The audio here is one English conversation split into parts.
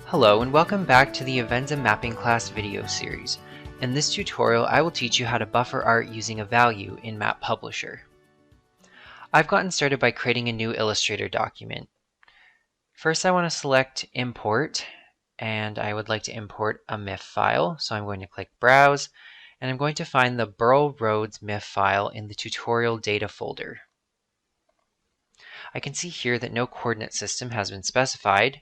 Hello and welcome back to the Avenza Mapping class video series. In this tutorial, I will teach you how to buffer art using a value in MAPublisher. I've gotten started by creating a new Illustrator document. First, I want to select Import, and I would like to import a MIF file. So I'm going to click Browse, and I'm going to find the Burl Roads MIF file in the Tutorial Data folder. I can see here that no coordinate system has been specified.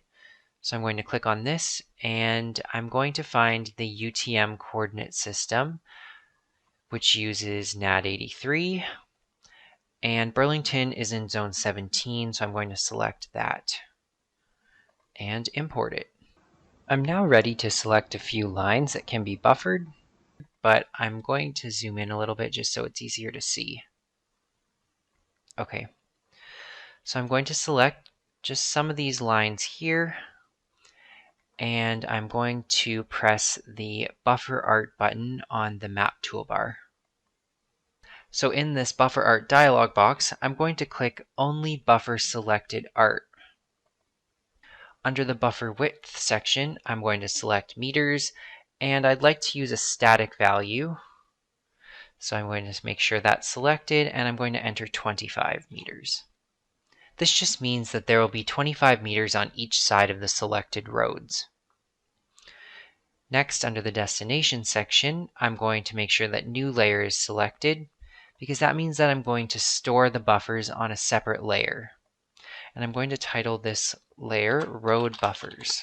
So I'm going to click on this and I'm going to find the UTM coordinate system, which uses NAD83, and Burlington is in zone 17, so I'm going to select that and import it. I'm now ready to select a few lines that can be buffered, but I'm going to zoom in a little bit just so it's easier to see. Okay, so I'm going to select just some of these lines here, and I'm going to press the Buffer Art button on the Map toolbar. So in this Buffer Art dialog box, I'm going to click Only Buffer Selected Art. Under the Buffer Width section, I'm going to select meters, and I'd like to use a static value. So I'm going to make sure that's selected, and I'm going to enter 25 meters. This just means that there will be 25 meters on each side of the selected roads. Next, under the Destination section, I'm going to make sure that New Layer is selected, because that means that I'm going to store the buffers on a separate layer. And I'm going to title this layer Road Buffers.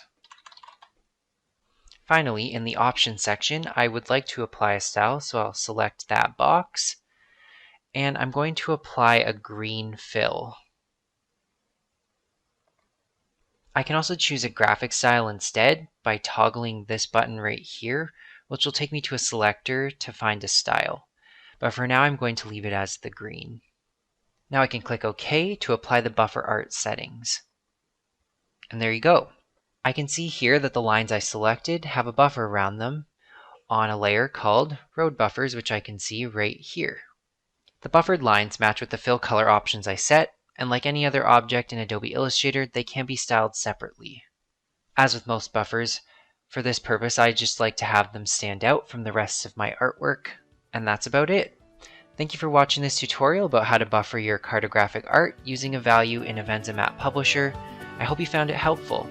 Finally, in the Options section, I would like to apply a style, so I'll select that box, and I'm going to apply a green fill. I can also choose a graphic style instead by toggling this button right here, which will take me to a selector to find a style. But for now, I'm going to leave it as the green. Now I can click OK to apply the buffer art settings. And there you go. I can see here that the lines I selected have a buffer around them on a layer called Road Buffers, which I can see right here. The buffered lines match with the fill color options I set, and like any other object in Adobe Illustrator, they can be styled separately. As with most buffers, for this purpose I just like to have them stand out from the rest of my artwork, and that's about it. Thank you for watching this tutorial about how to buffer your cartographic art using a value in Avenza MAPublisher. I hope you found it helpful.